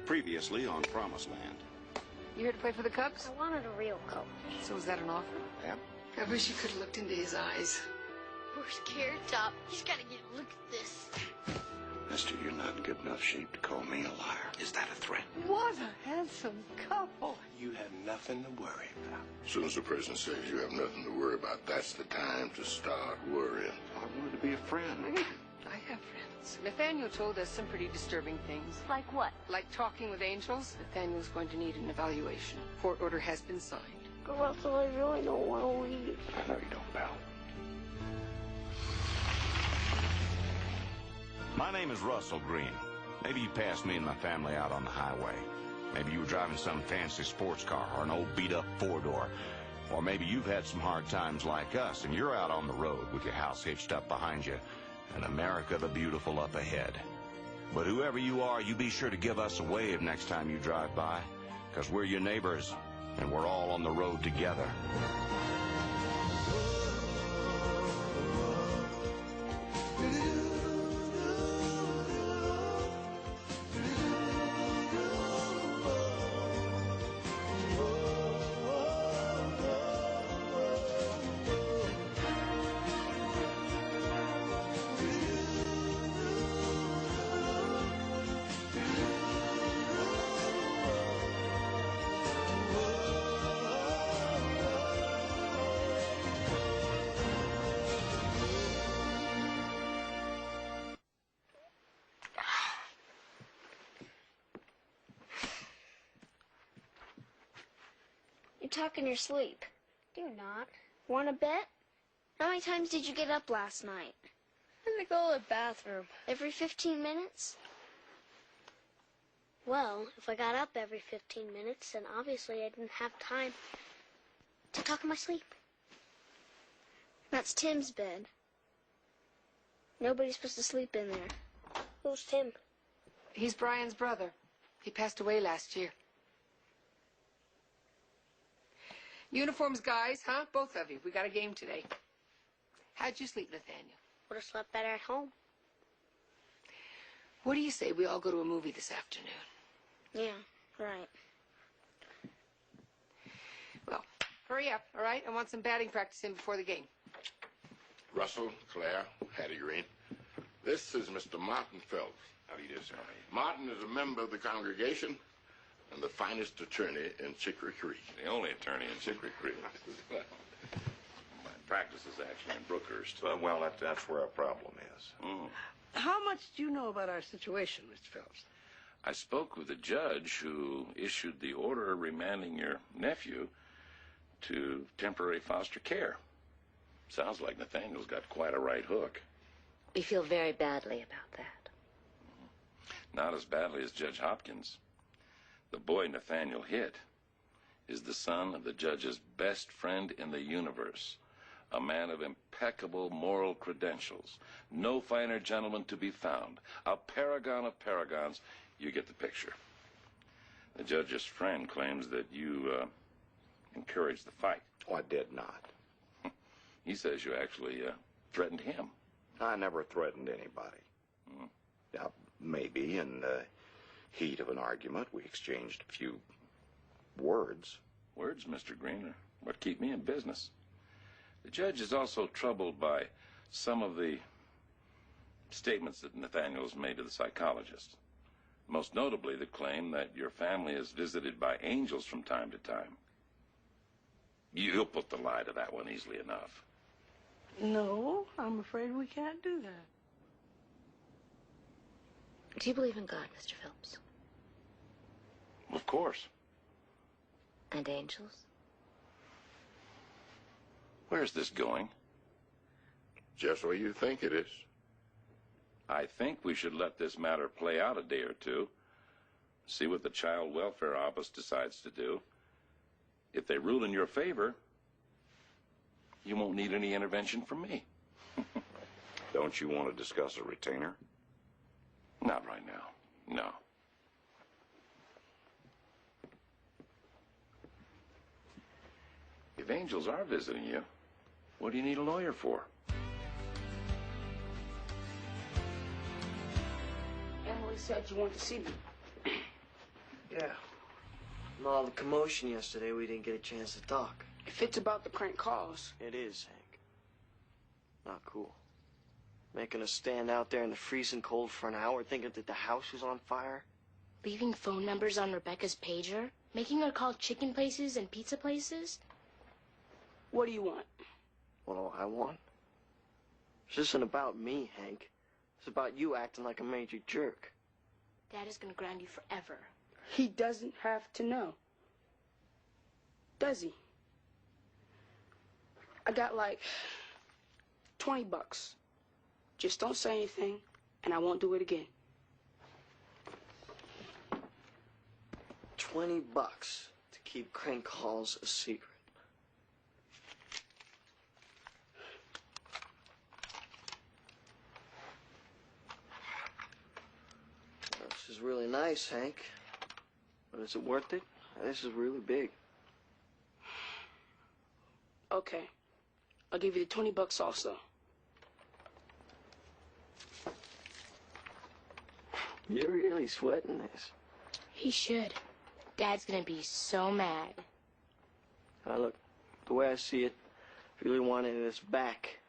Previously on Promised Land. You here to play for the Cubs? I wanted a real coat. So was that an offer? Yep. I wish you could have looked into his eyes. We're scared, Top. He's got to get a look at this. Mister, you're not in good enough shape to call me a liar. Is that a threat? What a handsome couple. You have nothing to worry about. As soon as the president says you have nothing to worry about, that's the time to start worrying. I wanted to be a friend. I have friends. Nathaniel told us some pretty disturbing things. Like what? Like talking with angels. Nathaniel's going to need an evaluation. Court order has been signed. But Russell, I really don't want to leave. I know you don't, pal. My name is Russell Green. Maybe you passed me and my family out on the highway. Maybe you were driving some fancy sports car or an old beat-up four-door. Or maybe you've had some hard times like us and you're out on the road with your house hitched up behind you and America the Beautiful up ahead. But whoever you are, you be sure to give us a wave next time you drive by, because we're your neighbors and we're all on the road together. You talk in your sleep. You're not. Want to bet? How many times did you get up last night? I'm gonna go to the bathroom. Every 15 minutes? Well, if I got up every 15 minutes, then obviously I didn't have time to talk in my sleep. That's Tim's bed. Nobody's supposed to sleep in there. Who's Tim? He's Brian's brother. He passed away last year. Uniforms, guys, huh? Both of you. We got a game today. How'd you sleep, Nathaniel? Would have slept better at home. What do you say we all go to a movie this afternoon? Yeah, right. Well, hurry up, all right? I want some batting practice in before the game. Russell, Claire, Hattie Green. This is Mr. Martin Phelps. How do you do, sir? Martin is a member of the congregation and the finest attorney in Chicory Creek. The only attorney in Chicory Creek. My practice is actually in Brookhurst. Well, that's where our problem is. How much do you know about our situation, Mr. Phelps? I spoke with the judge who issued the order remanding your nephew to temporary foster care. Sounds like Nathaniel's got quite a right hook. We feel very badly about that. Not as badly as Judge Hopkins. The boy Nathaniel hit is the son of the judge's best friend in the universe, a man of impeccable moral credentials, no finer gentleman to be found, a paragon of paragons. You get the picture. The judge's friend claims that you encouraged the fight. Oh, I did not. He says you actually threatened him. I never threatened anybody. Now, maybe in the heat of an argument, we exchanged a few words. Words, Mr. Green, are what keep me in business. The judge is also troubled by some of the statements that Nathaniel's made to the psychologist. Most notably, the claim that your family is visited by angels from time to time. You'll put the lie to that one easily enough. No, I'm afraid we can't do that. Do you believe in God, Mr. Phelps? Of course. And angels? Where's this going? Just where you think it is. I think we should let this matter play out a day or two, see what the Child Welfare Office decides to do. If they rule in your favor, you won't need any intervention from me. Don't you want to discuss a retainer? Not right now, no. If angels are visiting you, what do you need a lawyer for? Emily said you wanted to see me. From all the commotion yesterday, we didn't get a chance to talk. If it's about the crank calls. It is, Hank. Not cool. Making us stand out there in the freezing cold for an hour thinking that the house was on fire. Leaving phone numbers on Rebecca's pager? Making her call chicken places and pizza places? What do you want? What do I want? This isn't about me, Hank. It's about you acting like a major jerk. Dad is gonna ground you forever. He doesn't have to know. Does he? I got like $20. Just don't say anything, and I won't do it again. $20 to keep crank calls a secret. Well, this is really nice, Hank. But is it worth it? This is really big. Okay. I'll give you the $20 also. You're really sweating this. He should. Dad's gonna be so mad. Now look, the way I see it, if you really want any of this back,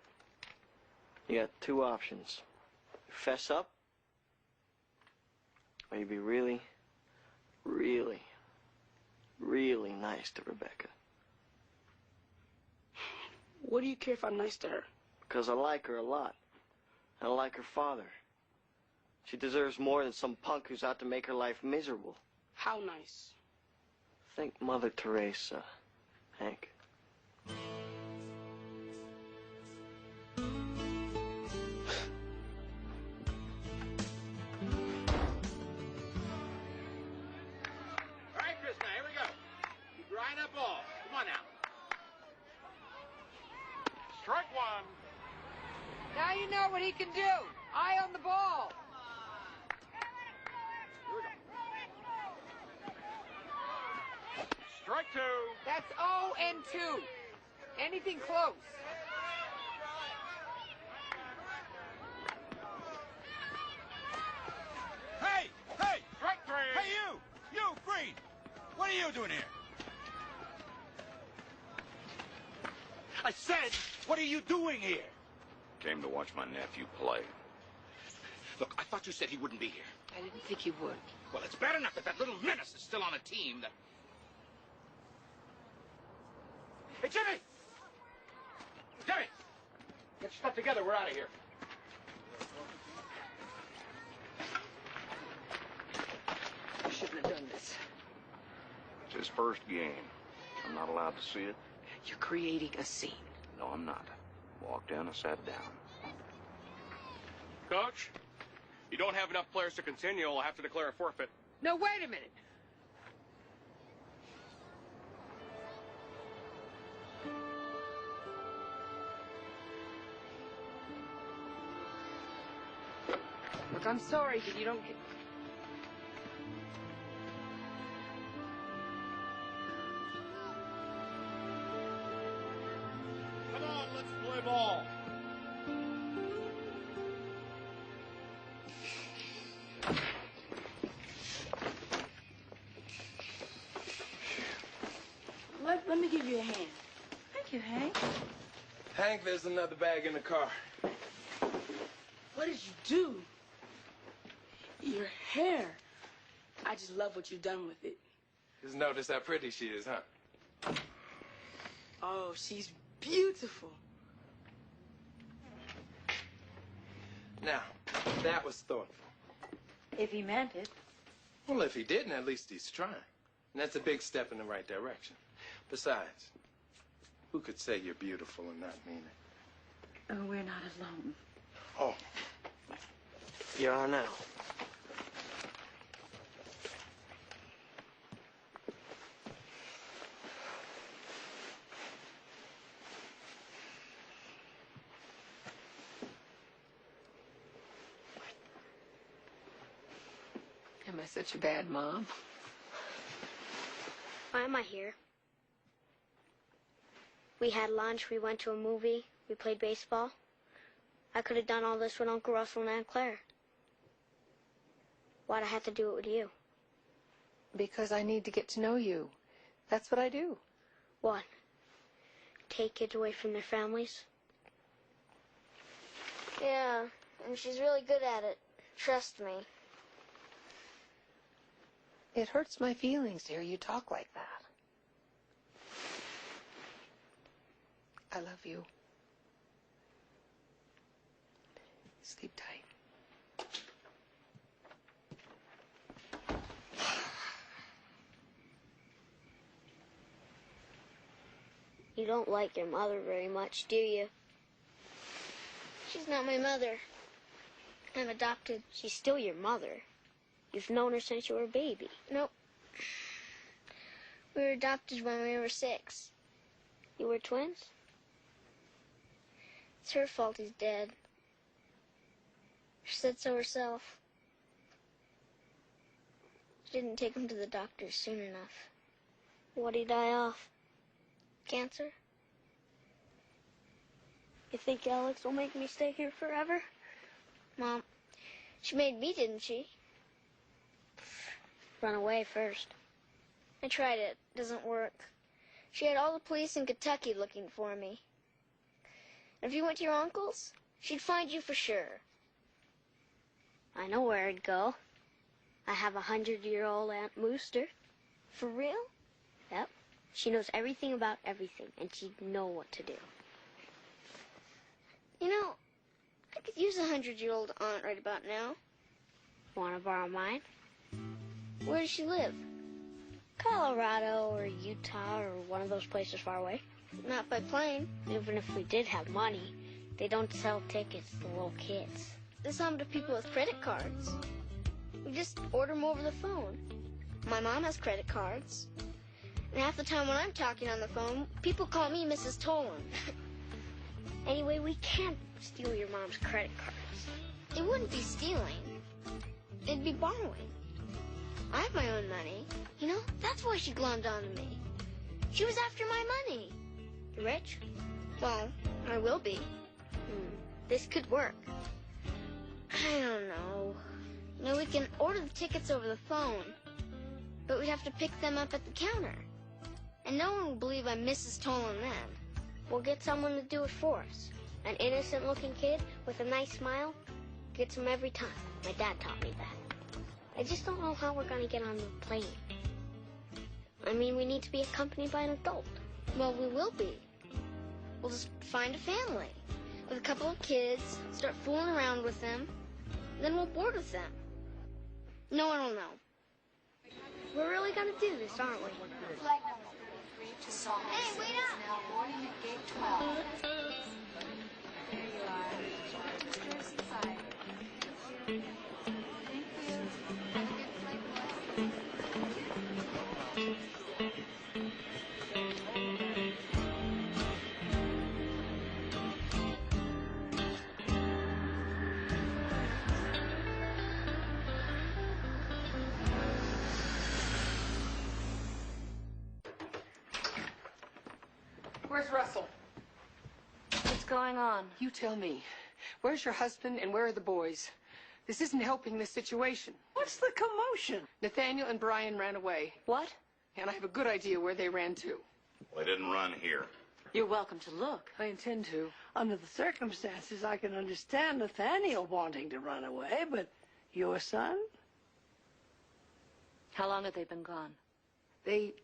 you got two options. You fess up, or you be really, really, really nice to Rebecca. What do you care if I'm nice to her? Because I like her a lot. And I like her father. She deserves more than some punk who's out to make her life miserable. How nice? Think Mother Teresa, Hank. All right, Chris, now, here we go. You grind up balls. Come on now. Strike one. Now you know what he can do. Eye on the ball. Strike two. That's 0 and 2. Anything close. Hey! Hey! Strike three. Hey, you! You, Green! What are you doing here? I said, what are you doing here? Came to watch my nephew play. Look, I thought you said he wouldn't be here. I didn't think you would. Well, it's bad enough that that little menace is still on a team that... Hey, Jimmy! Jimmy! Get your stuff together. We're out of here. I shouldn't have done this. It's his first game. I'm not allowed to see it. You're creating a scene. No, I'm not. Walked in and sat down. Coach, you don't have enough players to continue. I'll have to declare a forfeit. No, wait a minute. Look, I'm sorry, but you don't get... Come on, let's play ball. Let me give you a hand. Thank you, Hank. Hank, there's another bag in the car. What did you do? Your hair. I just love what you've done with it. Just notice how pretty she is, huh? Oh, she's beautiful. Now, that was thoughtful. If he meant it. Well, if he didn't, at least he's trying. And that's a big step in the right direction. Besides, who could say you're beautiful and not mean it? Oh, we're not alone. Oh. You are now. Am I such a bad mom? Why am I here? We had lunch, we went to a movie, we played baseball. I could have done all this with Uncle Russell and Aunt Claire. Why'd I have to do it with you? Because I need to get to know you. That's what I do. What? Take kids away from their families? Yeah, and she's really good at it. Trust me. It hurts my feelings to hear you talk like that. I love you. Sleep tight. You don't like your mother very much, do you? She's not my mother. I'm adopted. She's still your mother. You've known her since you were a baby. Nope. We were adopted when we were 6. You were twins? It's her fault he's dead. She said so herself. She didn't take him to the doctor soon enough. What'd he die of? Cancer? You think Alex will make me stay here forever? Mom, she made me, didn't she? Run away first. I tried it. Doesn't work. She had all the police in Kentucky looking for me. And if you went to your uncle's, she'd find you for sure. I know where I'd go. I have a 100-year-old Aunt Mooster. For real? Yep. She knows everything about everything, and she'd know what to do. You know, I could use a 100-year-old aunt right about now. Want to borrow mine? Where does she live? Colorado or Utah or one of those places far away. Not by plane. Even if we did have money, they don't sell tickets to little kids. They sell them to people with credit cards. We just order them over the phone. My mom has credit cards. And half the time when I'm talking on the phone, people call me Mrs. Tolan. Anyway, we can't steal your mom's credit cards. It wouldn't be stealing. It'd be borrowing. I have my own money. You know, that's why she glommed onto me. She was after my money. You rich? Well, I will be. This could work. I don't know. You know, we can order the tickets over the phone, but we'd have to pick them up at the counter. And no one will believe I'm Mrs. Tolan then. We'll get someone to do it for us. An innocent-looking kid with a nice smile gets them every time. My dad taught me that. I just don't know how we're going to get on the plane. I mean, we need to be accompanied by an adult. Well, we will be. We'll just find a family with a couple of kids, start fooling around with them, then we'll board with them. No one will know. We're really going to do this, aren't we? Hey, wait up! Now boarding at gate 12. There you are. First side. Thank you. Where's Russell? What's going on? You tell me. Where's your husband and where are the boys? This isn't helping the situation. What's the commotion? Nathaniel and Brian ran away. What? And I have a good idea where they ran to. Well, they didn't run here. You're welcome to look. I intend to. Under the circumstances, I can understand Nathaniel wanting to run away, but your son? How long have they been gone? They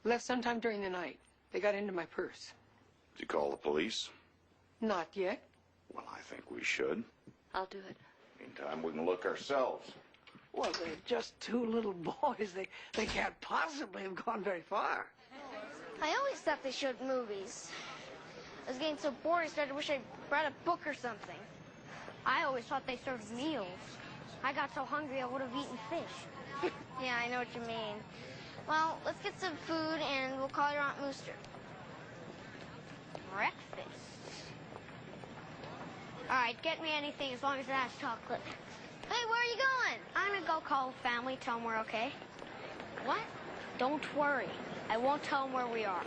left sometime during the night. They got into my purse. Did you call the police? Not yet. Well, I think we should. I'll do it. Meantime, we can look ourselves. Well, they're just 2 little boys. They can't possibly have gone very far. I always thought they showed movies. I was getting so bored I started to wish I brought a book or something. I always thought they served meals. I got so hungry I would have eaten fish. Yeah, I know what you mean. Well, let's get some food and we'll call your Aunt Mooster. Breakfast. All right, get me anything as long as it has chocolate. Hey, where are you going? I'm gonna go call the family, tell them we're okay. What? Don't worry. I won't tell them where we are.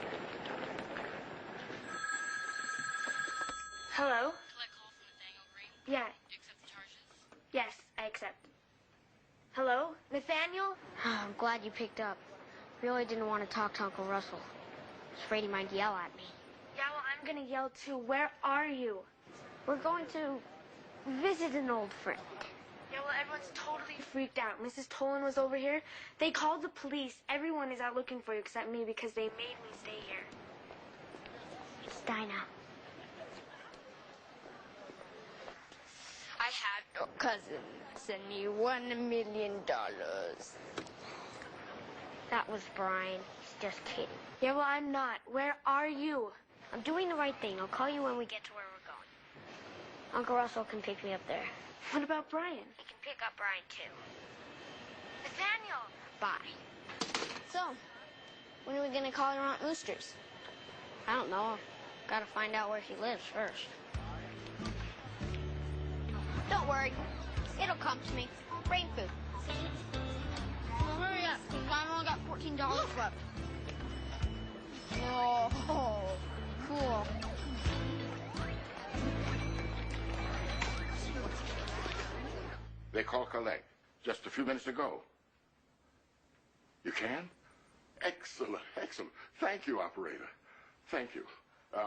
Hello? Collect call from Nathaniel Green. Yeah. Do you accept the charges? Yes, I accept. Hello? Nathaniel? I'm glad you picked up. Really didn't want to talk to Uncle Russell. I was afraid he might yell at me. Yeah, well, I'm gonna yell too. Where are you? We're going to visit an old friend. Yeah, well, everyone's totally freaked out. Mrs. Tolan was over here. They called the police. Everyone is out looking for you except me because they made me stay here. It's Dinah. I had your cousin send me $1 million. That was Brian. He's just kidding. Yeah, well, I'm not. Where are you? I'm doing the right thing. I'll call you when we get to where we're going. Uncle Russell can pick me up there. What about Brian? He can pick up Brian, too. Nathaniel! Bye. So, when are we going to call your Aunt Mooster's? I don't know. Gotta find out where she lives first. Don't worry. It'll come to me. Brain food. Well, hurry up, because I've only got $14 left. Oh, cool. They called collect just a few minutes ago. You can? Excellent, excellent. Thank you, operator. Thank you.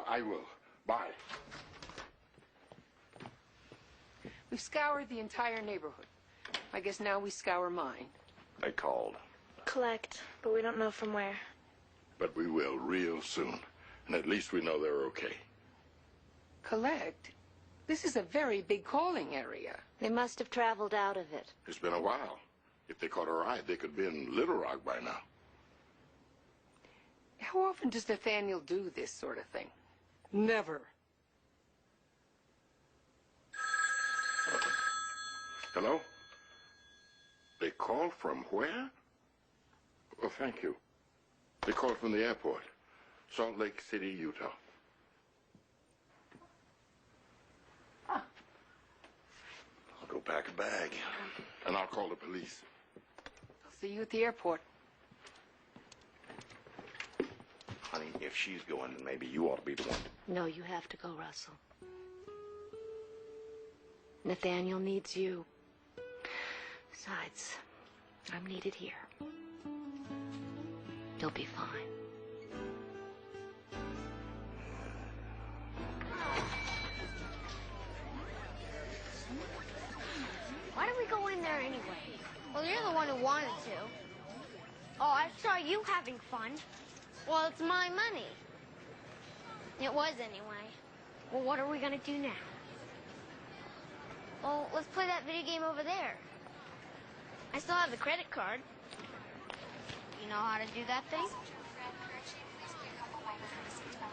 I will. Bye. We've scoured the entire neighborhood. I guess now we scour mine. They called. Collect, but we don't know from where. But we will real soon. And at least we know they're okay. Collect? This is a very big calling area. They must have traveled out of it. It's been a while. If they caught a ride, they could be in Little Rock by now. How often does Nathaniel do this sort of thing? Never. Hello? They called from where? Oh, thank you. They called from the airport. Salt Lake City, Utah. I'll go pack a bag. And I'll call the police. I'll see you at the airport. Honey, if she's going, then maybe you ought to be the one. No, you have to go, Russell. Nathaniel needs you. Besides, I'm needed here. You'll be fine. Why did we go in there anyway? Well, you're the one who wanted to. Oh, I saw you having fun. Well, it's my money. It was anyway. Well, what are we gonna do now? Well, let's play that video game over there. I still have the credit card. You know how to do that thing?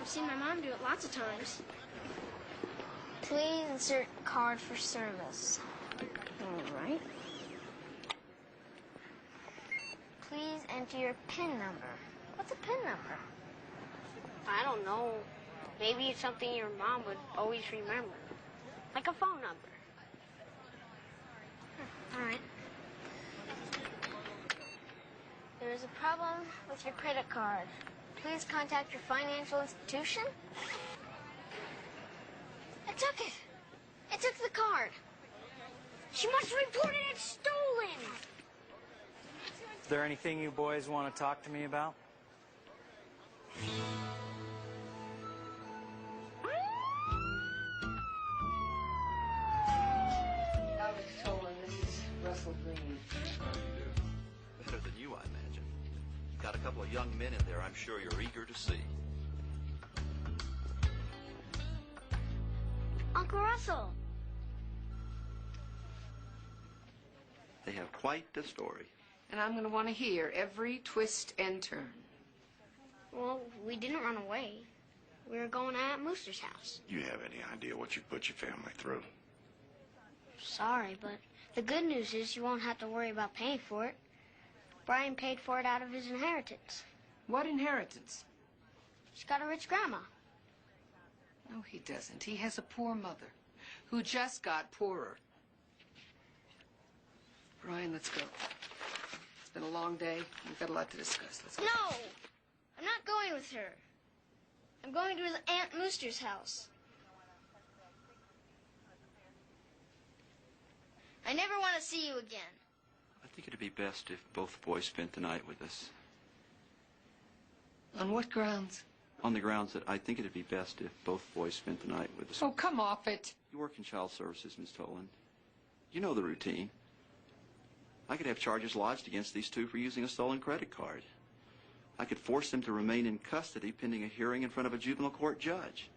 I've seen my mom do it lots of times. Please insert card for service. All right. Please enter your PIN number. What's a PIN number? I don't know. Maybe it's something your mom would always remember. Like a phone number. All right. There is a problem with your credit card. Please contact your financial institution. It took it. It took the card. She must have reported it stolen. Is there anything you boys want to talk to me about? Alex Tolan, this is Russell Green. Better than you, I imagine. Got a couple of young men in there I'm sure you're eager to see. Uncle Russell. They have quite a story. And I'm going to want to hear every twist and turn. Well, we didn't run away. We were going to Aunt Mooster's house. You have any idea what you put your family through? Sorry, but the good news is you won't have to worry about paying for it. Brian paid for it out of his inheritance. What inheritance? He's got a rich grandma. No, he doesn't. He has a poor mother who just got poorer. Brian, let's go. It's been a long day. We've got a lot to discuss. Let's go. No! I'm not going with her. I'm going to his Aunt Mooster's house. I never want to see you again. But think it'd be best if both boys spent the night with us. On what grounds? On the grounds that I think it'd be best if both boys spent the night with us. Oh, come off it. You work in child services, Miss Toland. You know the routine. I could have charges lodged against these two for using a stolen credit card. I could force them to remain in custody pending a hearing in front of a juvenile court judge.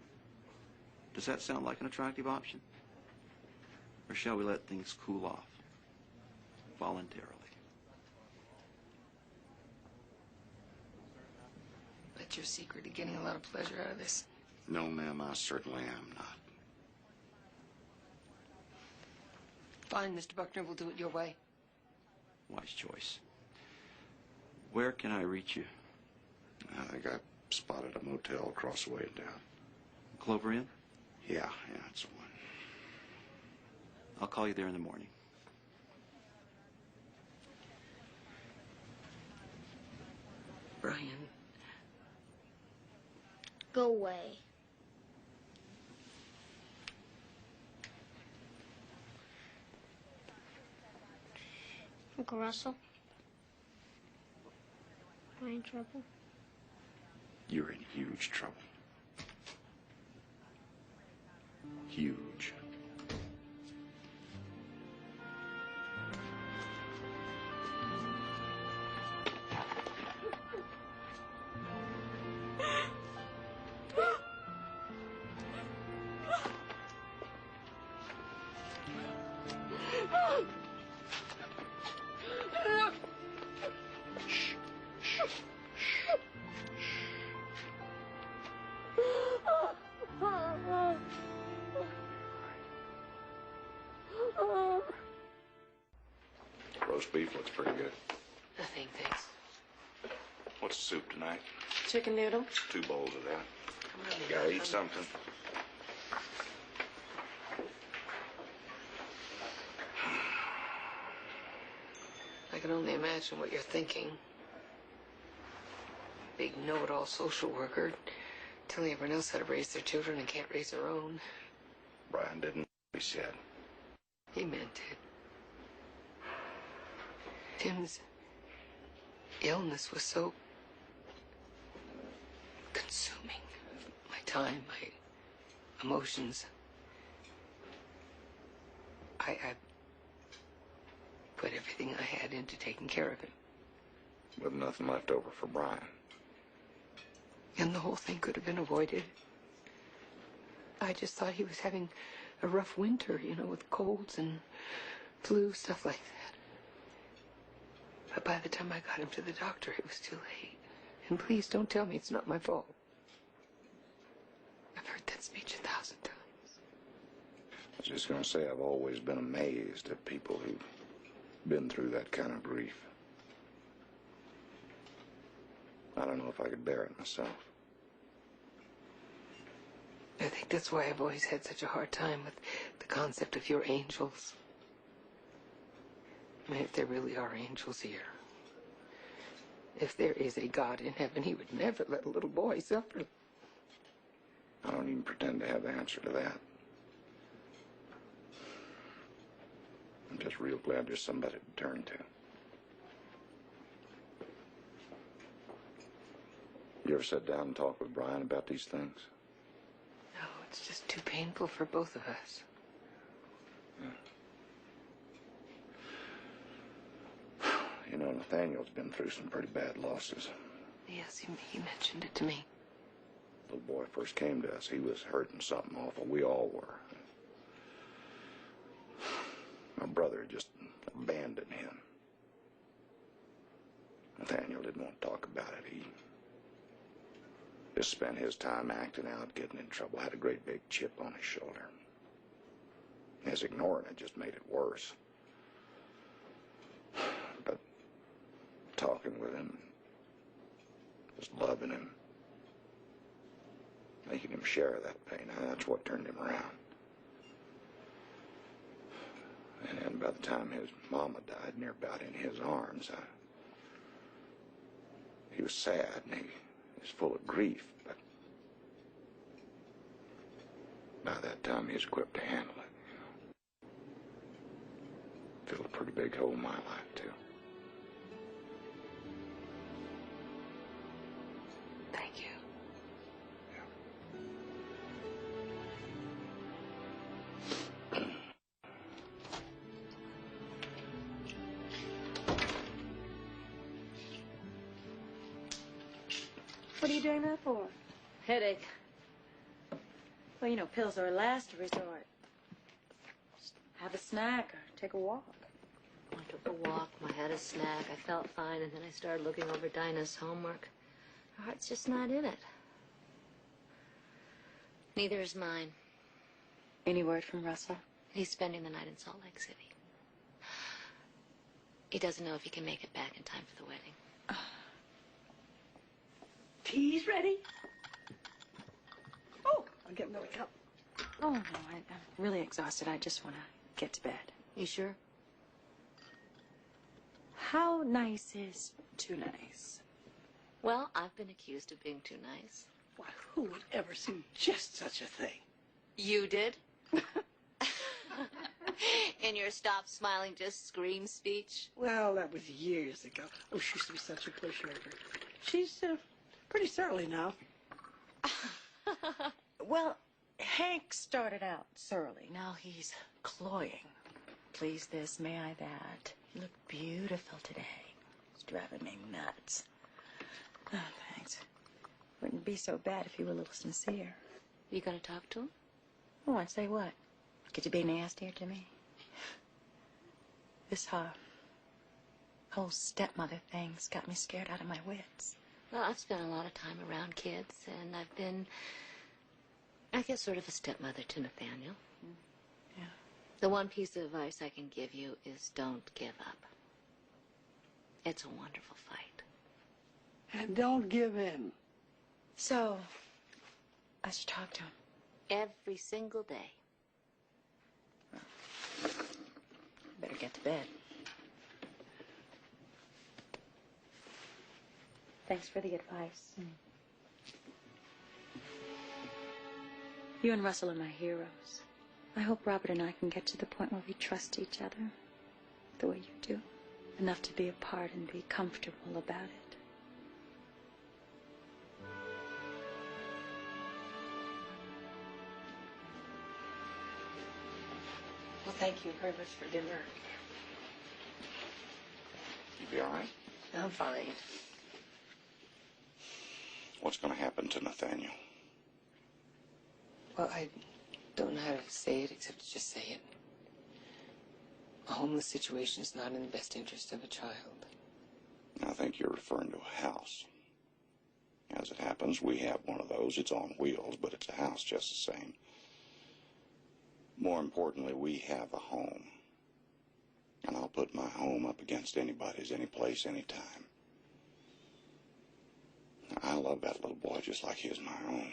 Does that sound like an attractive option? Or shall we let things cool off voluntarily? But you're secretly getting a lot of pleasure out of this. No, ma'am, I certainly am not. Fine, Mr. Buckner, we'll do it your way. Wise choice. Where can I reach you? I think I spotted a motel across the way in town. Clover Inn? Yeah, it's the one. I'll call you there in the morning. Brian. Go away. Uncle Russell? Am I in trouble? You're in huge trouble. Huge. Roast beef looks pretty good. I think, thanks. What's the soup tonight? Chicken noodle? 2 bowls of that. Come on, You gotta eat something. I can only imagine what you're thinking. Big know-it-all social worker telling everyone else how to raise their children and can't raise their own. Brian didn't, he said. He meant it. Tim's illness was so consuming. My time, my emotions. I put everything I had into taking care of him. With nothing left over for Brian. And the whole thing could have been avoided. I just thought he was having a rough winter, with colds and flu, stuff like that. But by the time I got him to the doctor, it was too late. And please don't tell me it's not my fault. I've heard that speech 1,000 times. I was just gonna say, I've always been amazed at people who've been through that kind of grief. I don't know if I could bear it myself. I think that's why I've always had such a hard time with the concept of your angels. I mean, if there really are angels here, if there is a God in heaven, he would never let a little boy suffer. I don't even pretend to have the answer to that. I'm just real glad there's somebody to turn to. You ever sit down and talk with Brian about these things? No, it's just too painful for both of us. Nathaniel's been through some pretty bad losses. Yes, he mentioned it to me. Little boy first came to us. He was hurting something awful. We all were. My brother just abandoned him. Nathaniel didn't want to talk about it. He just spent his time acting out, getting in trouble, had a great big chip on his shoulder. His ignoring it just made it worse. But talking with him, just loving him, making him share that pain, that's what turned him around. And by the time his mama died, near about in his arms, he was sad and he was full of grief, but by that time he was equipped to handle it. Filled a pretty big hole in my life, too. What are you doing that for? Headache. Well, you know, pills are a last resort. Just have a snack or take a walk. I took a walk, I had a snack, I felt fine, and then I started looking over Dinah's homework. Her heart's just not in it. Neither is mine. Any word from Russell? He's spending the night in Salt Lake City. He doesn't know if he can make it back in time for the wedding. Tea's ready? Oh, I'll get another cup. Oh, no, I'm really exhausted. I just want to get to bed. You sure? How nice is too nice? Well, I've been accused of being too nice. Why, who would ever suggest such a thing? You did? In your stop smiling, just scream speech? Well, that was years ago. Oh, she used to be such a pushover. She's pretty surly now. Well, Hank started out surly. Now he's cloying. Please this, may I that. You look beautiful today. It's driving me nuts. Oh, thanks. Wouldn't be so bad if you were a little sincere. You gonna talk to him? Oh, I'd say what? Could you be nastier to me? This whole stepmother thing's got me scared out of my wits. Well, I've spent a lot of time around kids, and I've been, I guess, sort of a stepmother to Nathaniel. Yeah. The one piece of advice I can give you is don't give up. It's a wonderful fight. And don't give in. So, I should talk to him. Every single day. Better get to bed. Thanks for the advice. You and Russell are my heroes. I hope Robert and I can get to the point where we trust each other the way you do. Enough to be apart and be comfortable about it. Well, thank you very much for dinner. You be all right? I'm fine. What's going to happen to Nathaniel? Well, I don't know how to say it except to just say it. A homeless situation is not in the best interest of a child. I think you're referring to a house. As it happens, we have one of those. It's on wheels, but it's a house just the same. More importantly, we have a home. And I'll put my home up against anybody's, any place, anytime. I love that little boy just like he is my own.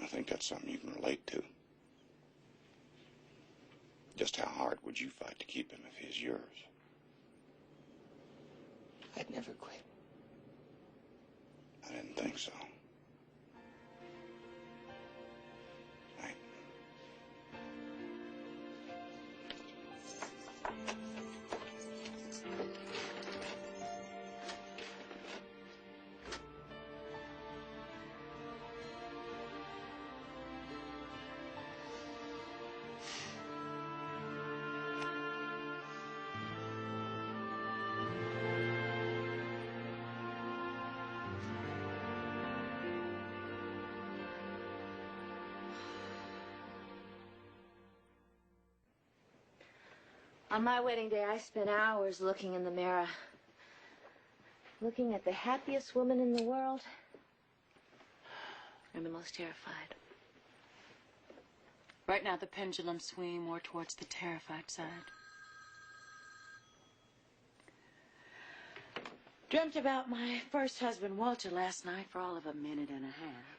I think that's something you can relate to. Just how hard would you fight to keep him if he's yours? I'd never quit. I didn't think so. On my wedding day, I spent hours looking in the mirror. Looking at the happiest woman in the world and the most terrified. Right now, the pendulum's swinging more towards the terrified side. Dreamt about my first husband, Walter, last night for all of a minute and a half.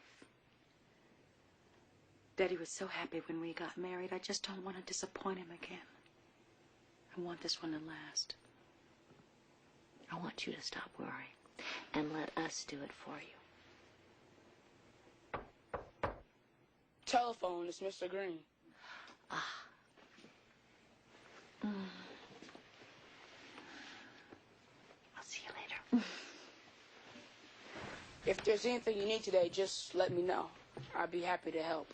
Daddy was so happy when we got married. I just don't want to disappoint him again. I want this one to last. I want you to stop worrying and let us do it for you. Telephone, it's Mr. Green. I'll see you later. If there's anything you need today, just let me know. I'd be happy to help.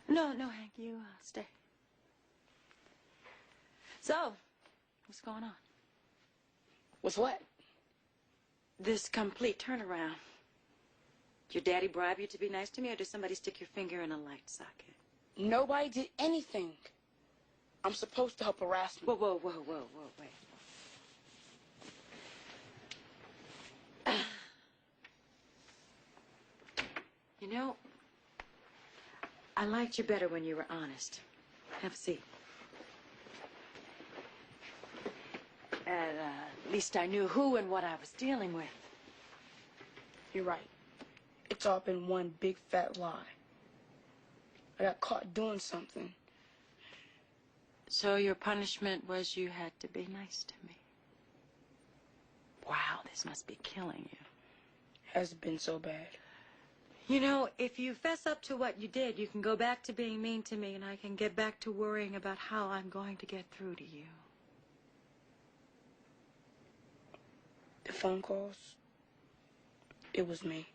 No, Hank, you stay. So, what's going on? With what? this complete turnaround? Your daddy bribe you to be nice to me, or did somebody stick your finger in a light socket? Nobody did anything. I'm supposed to help harass me. Whoa, wait. You know, I liked you better when you were honest. Have a seat. At least I knew who and what I was dealing with. You're right. It's all been one big fat lie. I got caught doing something. So your punishment was you had to be nice to me. Wow, this must be killing you. Hasn't been so bad. You know, if you fess up to what you did, you can go back to being mean to me, and I can get back to worrying about how I'm going to get through to you. The phone calls, it was me.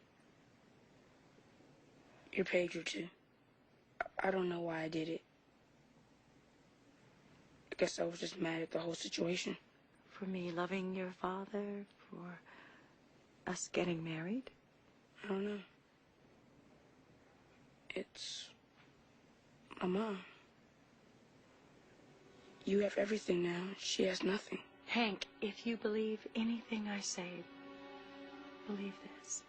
Your pager, too. I don't know why I did it. I guess I was just mad at the whole situation. For me loving your father, for us getting married? I don't know. It's my mom. You have everything now. She has nothing. Hank, if you believe anything I say, believe this.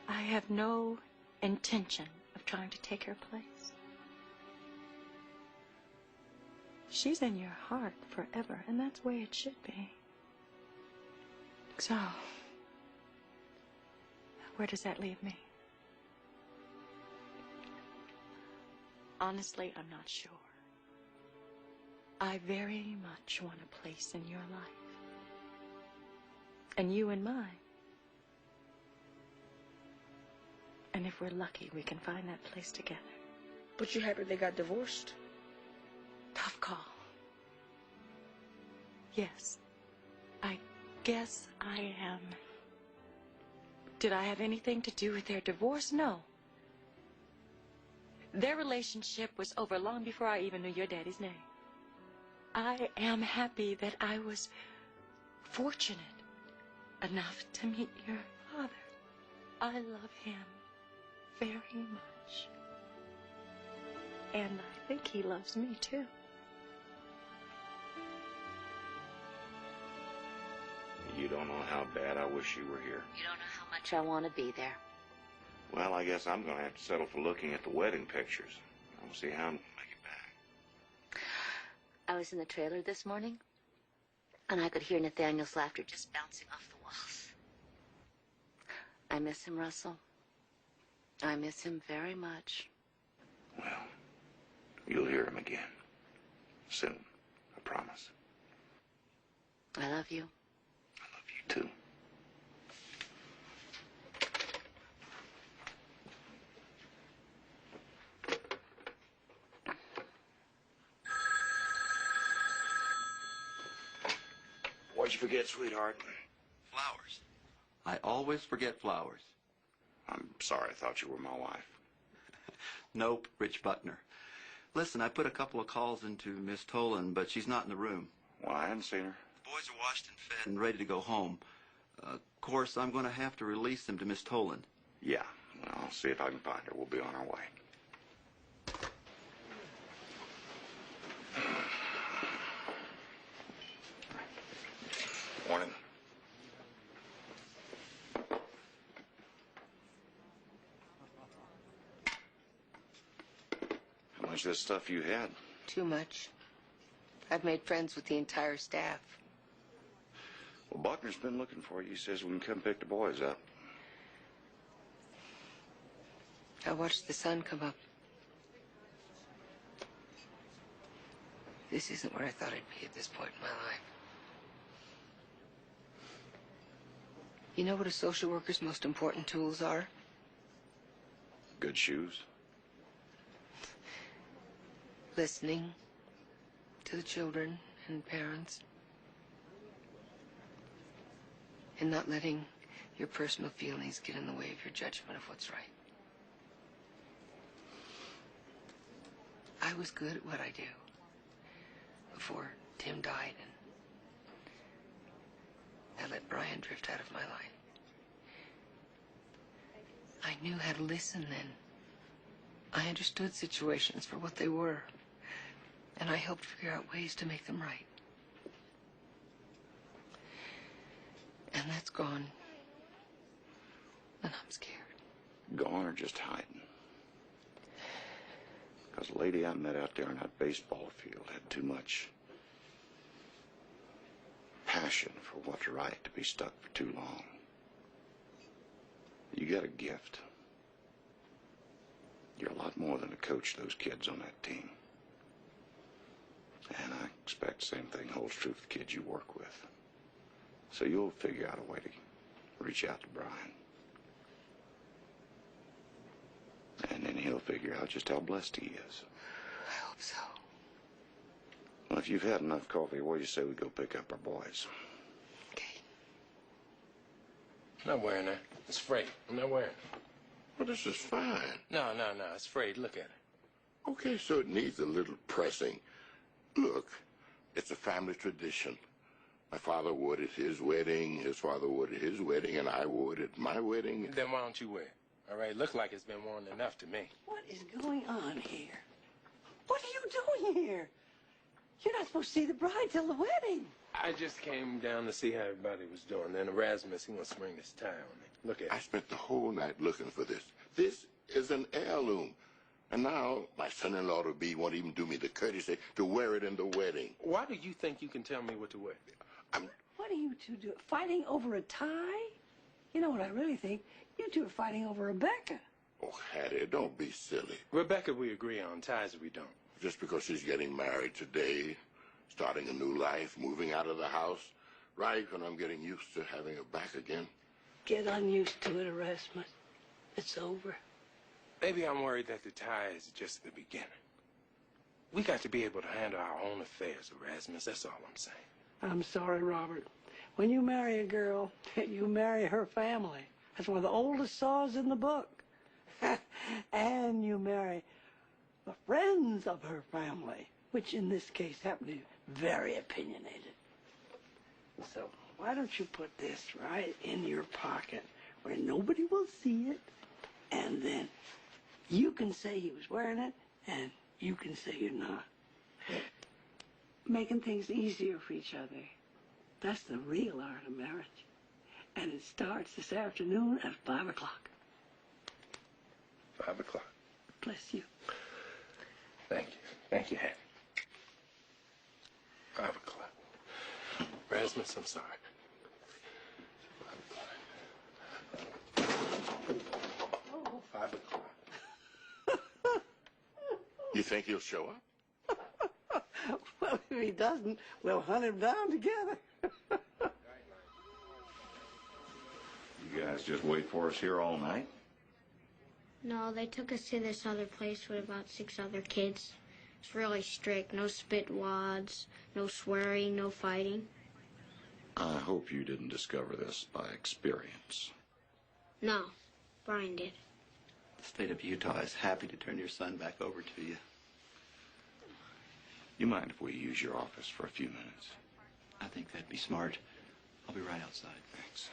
I have no intention of trying to take her place. She's in your heart forever, and that's the way it should be. So, where does that leave me? Honestly, I'm not sure. I very much want a place in your life. And you in mine. And if we're lucky, we can find that place together. But you're happy they got divorced? Tough call. Yes. I guess I am. Did I have anything to do with their divorce? No. Their relationship was over long before I even knew your daddy's name. I am happy that I was fortunate enough to meet your father. I love him very much. And I think he loves me, too. You don't know how bad I wish you were here. You don't know how much I want to be there. Well, I guess I'm going to have to settle for looking at the wedding pictures. I'll see how I'm going to make it back. I was in the trailer this morning, and I could hear Nathaniel's laughter just bouncing off the walls. I miss him, Russell. I miss him very much. Well, you'll hear him again. Soon, I promise. I love you. I love you, too. What'd you forget, sweetheart? Flowers. I always forget flowers. I'm sorry, I thought you were my wife. Nope, Rich Buckner. Listen, I put a couple of calls into Miss Tolan, but she's not in the room. Well, I hadn't seen her. The boys are washed and fed and ready to go home. Of course, I'm going to have to release them to Miss Tolan. Yeah, well, I'll see if I can find her. We'll be on our way. Morning. How much of this stuff you had? Too much. I've made friends with the entire staff. Well, Buckner's been looking for you. He says we can come pick the boys up. I watched the sun come up. This isn't where I thought I'd be at this point in my life. You know what a social worker's most important tools are? Good shoes. Listening to the children and parents. And not letting your personal feelings get in the way of your judgment of what's right. I was good at what I do before Tim died, and I let Brian drift out of my life. I knew how to listen then. I understood situations for what they were, and I helped figure out ways to make them right. And that's gone. And I'm scared. Gone or just hiding? Because the lady I met out there in that baseball field had too much passion for what's right to be stuck for too long. You got a gift. You're a lot more than a coach to those kids on that team. And I expect the same thing holds true for the kids you work with. So you'll figure out a way to reach out to Brian. And then he'll figure out just how blessed he is. I hope so. Well, if you've had enough coffee, what do you say we go pick up our boys? I'm not wearing that. It's frayed. I'm not wearing it. Well, this is fine. No. It's frayed. Look at it. Okay, so it needs a little pressing. Look, it's a family tradition. My father wore it at his wedding, his father wore it at his wedding, and I wore it at my wedding. Then why don't you wear it? All right, look like it's been worn enough to me. What is going on here? What are you doing here? You're not supposed to see the bride till the wedding. I just came down to see how everybody was doing. Then Erasmus, he wants to bring this tie on me. Look at it. I spent the whole night looking for this. This is an heirloom. And now my son-in-law to be won't even do me the courtesy to wear it in the wedding. Why do you think you can tell me what to wear? What are you two doing? Fighting over a tie? You know what I really think? You two are fighting over Rebecca. Oh, Hattie, don't be silly. Rebecca, we agree on. Ties, we don't. Just because she's getting married today, starting a new life, moving out of the house, right when I'm getting used to having her back again. Get unused to it, Erasmus. It's over. Maybe I'm worried that the tie is just the beginning. We got to be able to handle our own affairs, Erasmus. That's all I'm saying. I'm sorry, Robert. When you marry a girl, you marry her family. That's one of the oldest saws in the book. And you marry the friends of her family, which in this case happen to be very opinionated. So why don't you put this right in your pocket where nobody will see it, and then you can say he was wearing it, and you can say you're not. Making things easier for each other. That's the real art of marriage. And it starts this afternoon at 5 o'clock. 5 o'clock. Bless you. Thank you. Thank you, Hattie. 5 o'clock. Erasmus, I'm sorry. 5 o'clock. Oh, 5 o'clock. You think he'll show up? Well, if he doesn't, we'll hunt him down together. You guys just wait for us here all night? No, they took us to this other place with about 6 other kids. It's really strict. No spit wads, no swearing, no fighting. I hope you didn't discover this by experience. No, Brian did. The state of Utah is happy to turn your son back over to you. You mind if we use your office for a few minutes? I think that'd be smart. I'll be right outside. Thanks.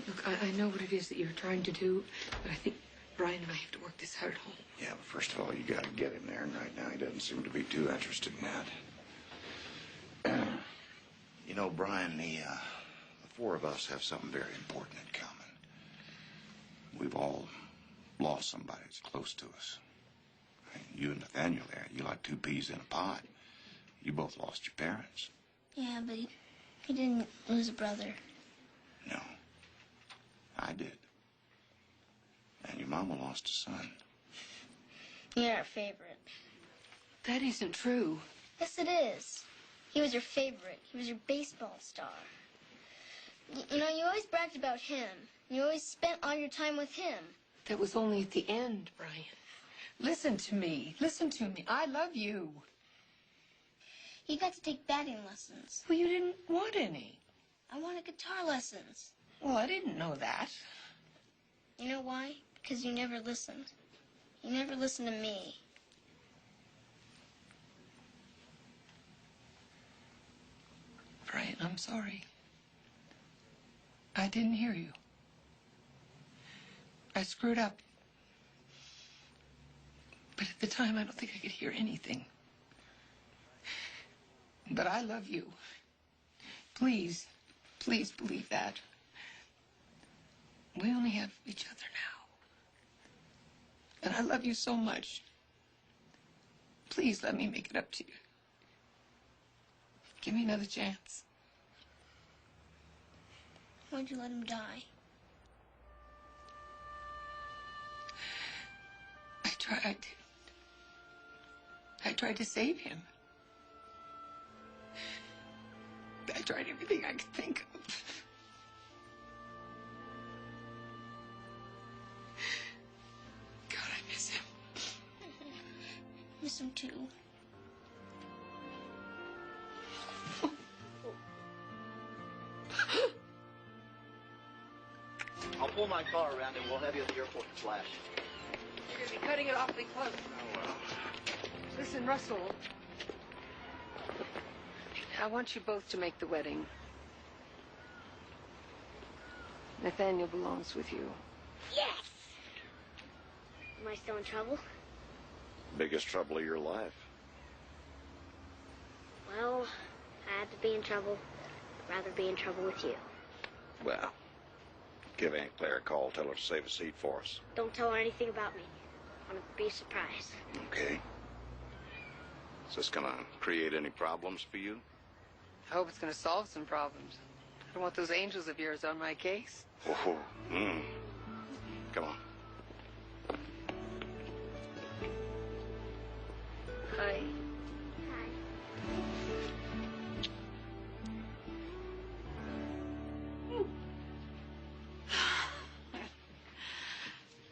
Look, I know what it is that you're trying to do, but I think Brian and I have to work this out at home. Yeah, but first of all, you got to get him there, and right now he doesn't seem to be too interested in that. You know, Brian, the 4 of us have something very important in common. We've all lost somebody that's close to us. You and Nathaniel there, you like 2 peas in a pod. You both lost your parents. Yeah, but he didn't lose a brother. No, I did. And your mama lost a son. You're our favorite. That isn't true. Yes, it is. He was your favorite. He was your baseball star. You know, you always bragged about him. You always spent all your time with him. That was only at the end, Brian. Listen to me. Listen to me. I love you. You got to take batting lessons. Well, you didn't want any. I wanted guitar lessons. Well, I didn't know that. You know why? Because you never listened. You never listened to me. Brian, I'm sorry. I didn't hear you. I screwed up. But at the time, I don't think I could hear anything. But I love you. Please, please believe that. We only have each other now. And I love you so much. Please let me make it up to you. Give me another chance. Why'd you let him die? I tried to save him. I tried everything I could think of. God, I miss him. Miss him too. I'll pull my car around and we'll have you at the airport in a flash. You're going to be cutting it awfully close. Oh, well. Listen, Russell. I want you both to make the wedding. Nathaniel belongs with you. Yes! Am I still in trouble? Biggest trouble of your life. Well, I had to be in trouble. I'd rather be in trouble with you. Well, give Aunt Claire a call. Tell her to save a seat for us. Don't tell her anything about me. I want it to be a surprise. Okay. Is this gonna create any problems for you? I hope it's going to solve some problems. I don't want those angels of yours on my case. Oh, Come on. Hi.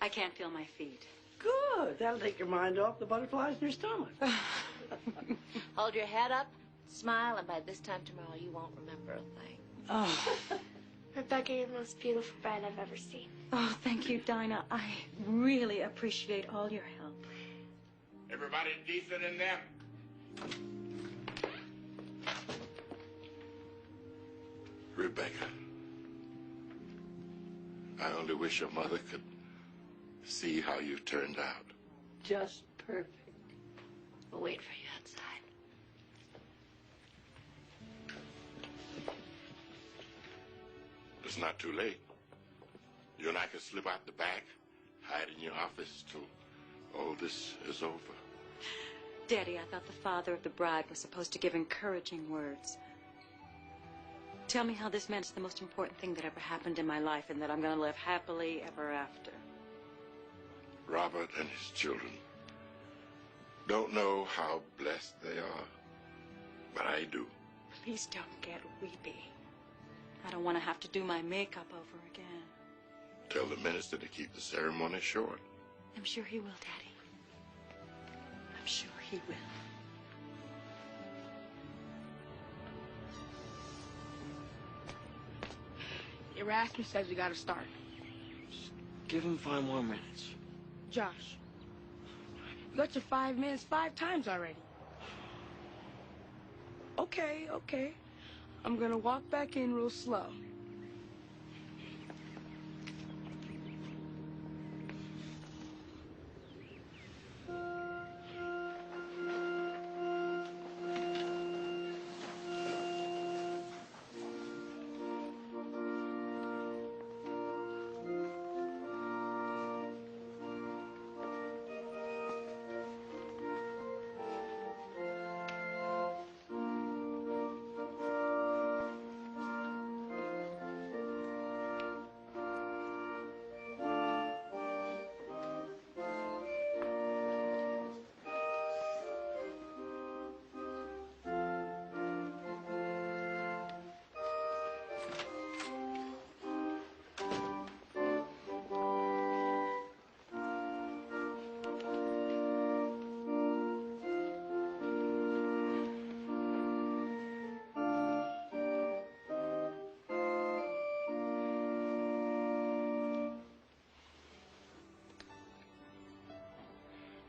I can't feel my feet. Good. That'll take your mind off the butterflies in your stomach. Hold your head up, smile, and by this time tomorrow you won't remember a thing. Oh. Rebecca, you're the most beautiful bride I've ever seen. Oh, thank you, Dinah. I really appreciate all your help. Everybody decent in them? Rebecca, I only wish your mother could see how you turned out. Just perfect. We'll wait for you outside. It's not too late. You and I can slip out the back, hide in your office till all this is over. Daddy, I thought the father of the bride was supposed to give encouraging words. Tell me how this meant it's the most important thing that ever happened in my life and that I'm going to live happily ever after. Robert and his children don't know how blessed they are, but I do. Please don't get weepy. I don't want to have to do my makeup over again. Tell the minister to keep the ceremony short. I'm sure he will, Daddy. I'm sure he will. Erasmus says we gotta start. Give him 5 more minutes. Josh, you got your 5 minutes 5 times already. Okay. I'm gonna walk back in real slow.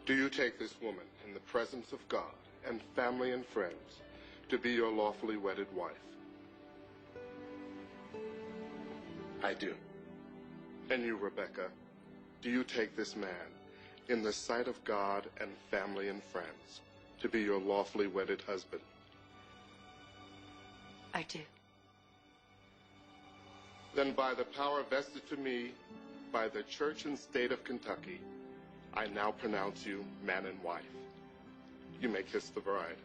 Do you take this woman in the presence of God and family and friends to be your lawfully wedded wife? I do. And you, Rebecca, do you take this man, in the sight of God and family and friends, to be your lawfully wedded husband? I do. Then by the power vested to me by the Church and State of Kentucky, I now pronounce you man and wife. You may kiss the bride.